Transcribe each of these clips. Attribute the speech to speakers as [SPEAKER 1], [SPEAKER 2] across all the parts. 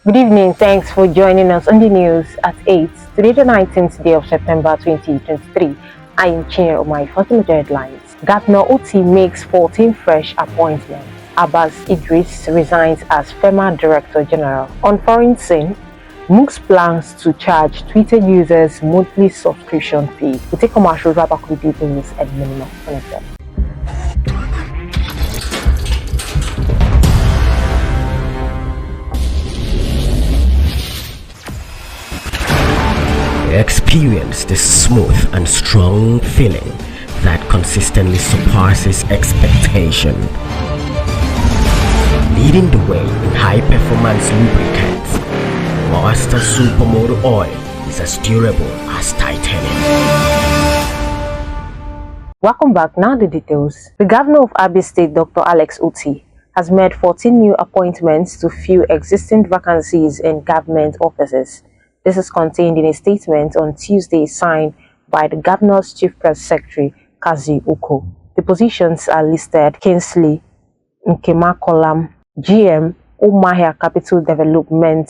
[SPEAKER 1] Good evening. Thanks for joining us on the news at 8. Today, the 19th day of September 2023. I am Chinero of my first major headlines. Governor Oti makes 14 fresh appointments. Abbas Idris resigns as FEMA Director General. On foreign scene, MOOCs plans to charge Twitter users monthly subscription fee. We take commercial wrap up with details at minimum.
[SPEAKER 2] Experience the smooth and strong feeling that consistently surpasses expectation. Leading the way in high-performance lubricants, Master Supermoto Oil is as durable as titanium.
[SPEAKER 1] Welcome back. Now the details. The governor of Abia State, Dr. Alex Oti, has made 14 new appointments to fill existing vacancies in government offices. This is contained in a statement on Tuesday signed by the governor's chief press secretary, Kazi Uko. The positions are listed: Kingsley Nkemakolam, GM, Umahia Capital Development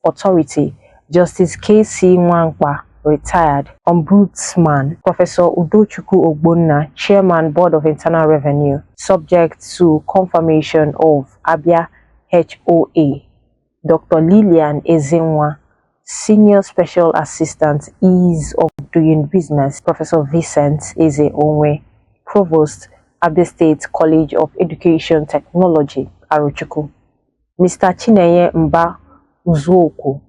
[SPEAKER 1] Authority; Justice K.C. Nwangba, retired; Ombudsman Professor Udochukwu Ogbonna, Chairman Board of Internal Revenue, subject to confirmation of Abia HOA; Dr. Lillian Ezenwa, Senior Special Assistant, Ease of Doing Business; Professor Vincent Eze Onwe, Provost, Abia State College of Education Technology, Arochukwu; Mr. Chineye Mba Uzuoku,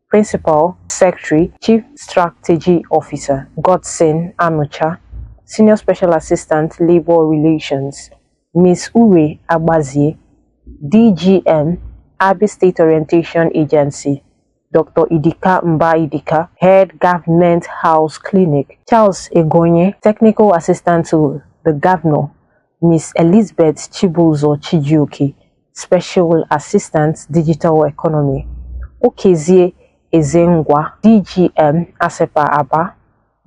[SPEAKER 1] Principal Secretary, Chief Strategy Officer; Godson Anucha, Senior Special Assistant, Labor Relations; Ms. Ure Agbazie, DGM, Abia State Orientation Agency; Dr. Idika Mba Idika, Head Government House Clinic; Charles Egonye, Technical Assistant to the Governor; Ms. Elizabeth Chibuzo Chijioke, Special Assistant, Digital Economy; Okezie Ezengwa, DGM, Asepa Aba;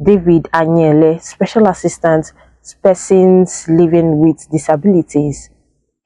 [SPEAKER 1] David Anyele, Special Assistant, Persons Living with Disabilities;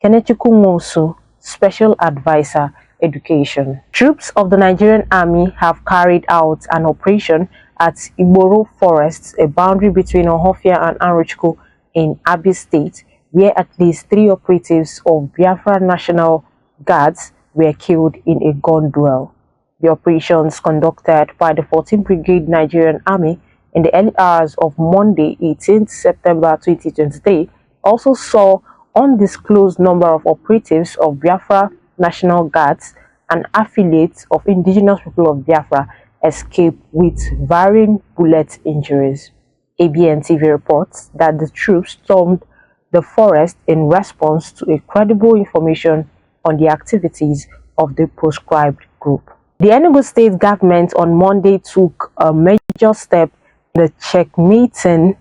[SPEAKER 1] Kenechukwu Nwosu, Special Advisor, Education. Troops of the Nigerian Army have carried out an operation at Igboro Forest, a boundary between Ohofia and Arochukwu in Abia State, where at least 3 operatives of Biafra National Guards were killed in a gun duel. The operations conducted by the 14th Brigade Nigerian Army in the early hours of Monday, 18th September 2023, also saw undisclosed number of operatives of Biafra National Guards and affiliates of indigenous people of Biafra escape with varying bullet injuries. ABN TV reports that the troops stormed the forest in response to a credible information on the activities of the proscribed group. The Enugu State government on Monday took a major step in the checkmating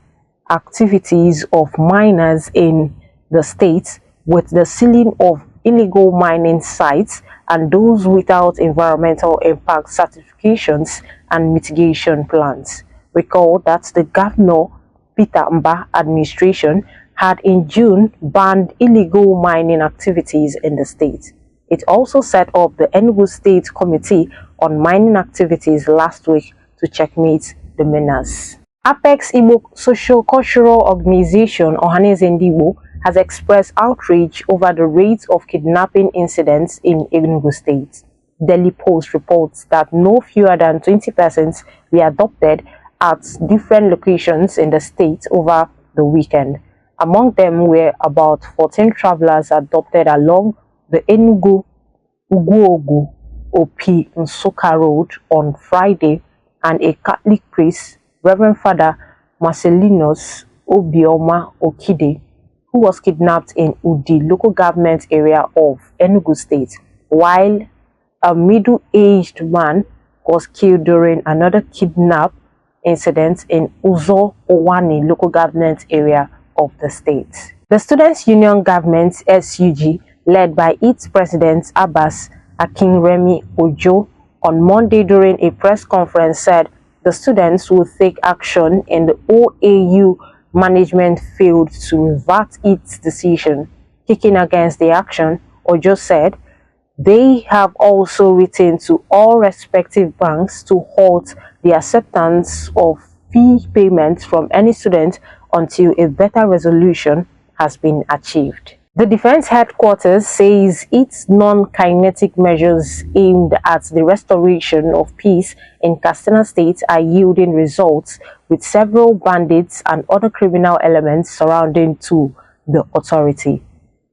[SPEAKER 1] activities of miners in the state with the sealing of illegal mining sites and those without environmental impact certifications and mitigation plans. Recall that the Governor Peter Mba administration had in June banned illegal mining activities in the state. It also set up the Enugu State Committee on Mining Activities last week to checkmate the menace. Apex Igbo Socio-Cultural Organization Ohaneze Ndigbo has expressed outrage over the rate of kidnapping incidents in Enugu State. Daily Post reports that no fewer than 20 persons were abducted at different locations in the state over the weekend. Among them were about 14 travelers abducted along the Enugu Uguogu Opi Nsukka Road on Friday, and a Catholic priest, Reverend Father Marcellinus Obioma Okide, who was kidnapped in Udi local government area of Enugu State, while a middle-aged man was killed during another kidnap incident in Uzo Owani local government area of the state. The Students' Union Government (SUG), led by its president Abbas Akinremi Ojo, on Monday during a press conference said the students will take action in the OAU management failed to revert its decision. Kicking against the action, Ojo said They have also written to all respective banks to halt the acceptance of fee payments from any student until a better resolution has been achieved. The Defense Headquarters says its non-kinetic measures aimed at the restoration of peace in Katsina State are yielding results, with several bandits and other criminal elements surrounding to the authority.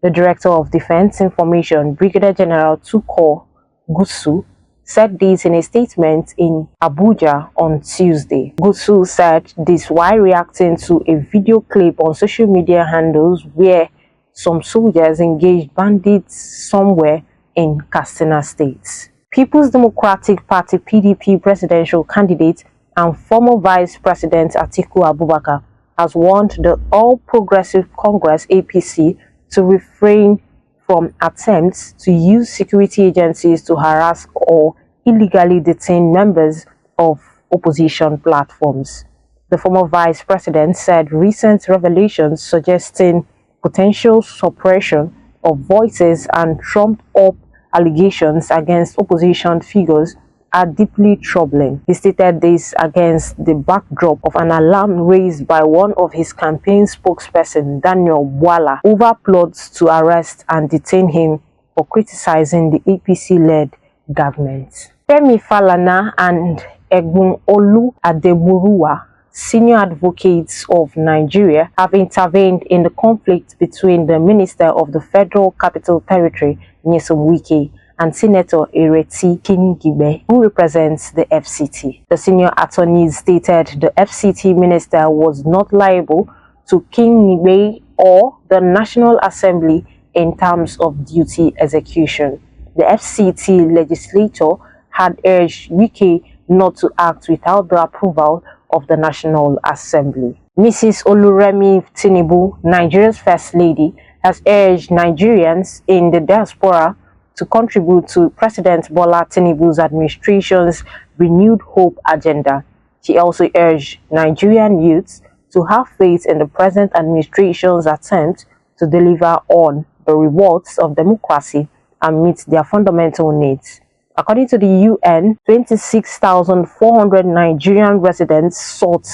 [SPEAKER 1] The Director of Defense Information, Brigadier General Tukur Gusau, said this in a statement in Abuja on Tuesday. Gusau said this while reacting to a video clip on social media handles where some soldiers engaged bandits somewhere in Katsina State. People's Democratic Party (PDP) presidential candidate and former Vice President Atiku Abubakar has warned the All Progressive Congress (APC) to refrain from attempts to use security agencies to harass or illegally detain members of opposition platforms. The former vice president said recent revelations suggesting potential suppression of voices and trumped-up allegations against opposition figures are deeply troubling. He stated this against the backdrop of an alarm raised by one of his campaign spokesperson, Daniel Bwala, over plots to arrest and detain him for criticizing the APC-led government. Femi Falana and Egbunolu Adeburuwa, senior advocates of Nigeria, have intervened in the conflict between the Minister of the Federal Capital Territory, Nyesom Wike, and Senator Ireti Kingibe, who represents the FCT. The senior attorneys stated the FCT minister was not liable to Kingibe or the National Assembly in terms of duty execution. The FCT legislature had urged Wike not to act without the approval of the National Assembly. Mrs. Oluremi Tinubu, Nigeria's First Lady, has urged Nigerians in the diaspora to contribute to President Bola Tinubu's administration's renewed hope agenda. She also urged Nigerian youths to have faith in the present administration's attempt to deliver on the rewards of democracy and meet their fundamental needs. According to the UN, 26,400 Nigerian residents sought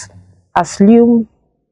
[SPEAKER 1] asylum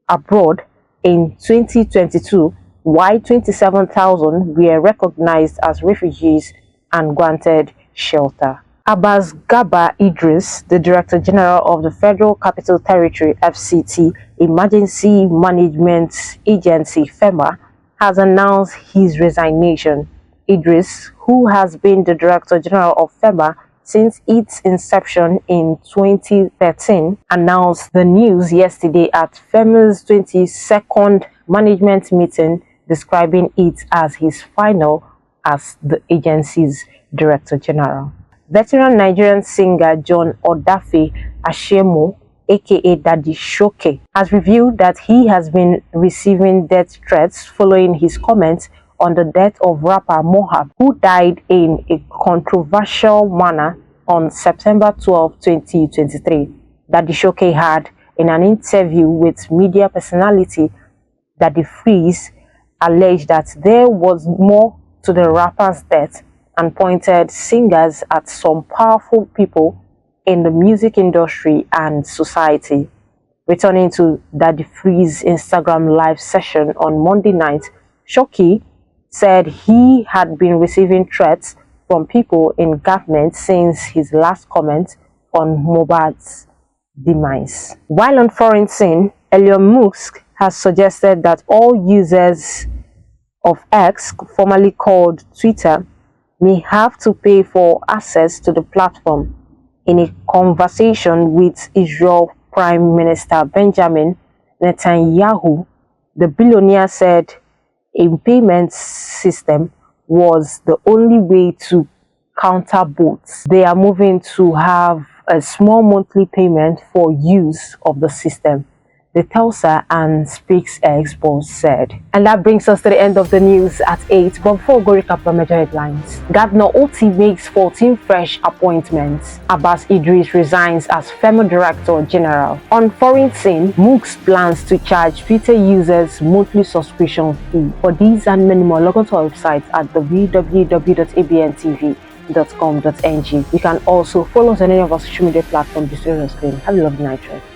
[SPEAKER 1] abroad in 2022, while 27,000 were recognized as refugees and granted shelter. Abbas Gaba Idris, the Director General of the Federal Capital Territory (FCT) Emergency Management Agency (FEMA), has announced his resignation. Idris, who has been the Director General of FEMA since its inception in 2013, announced the news yesterday at FEMA's 22nd management meeting, describing it as his final as the agency's Director General. Veteran Nigerian singer John Odafe Ashemo, aka Daddy Shoke, has revealed that he has been receiving death threats following his comments on the death of rapper Mohab, who died in a controversial manner on September 12, 2023. Daddy Shoke had, in an interview with media personality Daddy Freeze, alleged that there was more to the rapper's death and pointed fingers at some powerful people in the music industry and society. Returning to Daddy Freeze's Instagram live session on Monday night, Shoki said he had been receiving threats from people in government since his last comment on Mohbad's demise. While on foreign scene, Elon Musk has suggested that all users of X, formerly called Twitter, may have to pay for access to the platform. In a conversation with Israel Prime Minister Benjamin Netanyahu, the billionaire said a payment system was the only way to counter bots. They are moving to have a small monthly payment for use of the system. the Telsa and Speaks Expo said. And that brings us to the end of the news at 8. But before we go recap the major headlines, Governor Oti makes 14 fresh appointments. Abbas Idris resigns as FEMA Director General. On foreign scene, MOOCs plans to charge Twitter users monthly subscription fee. For these and many more, log on to our website at www.abntv.com.ng. You can also follow us on any of our social media platforms displayed on screen. Have a lovely night, friends.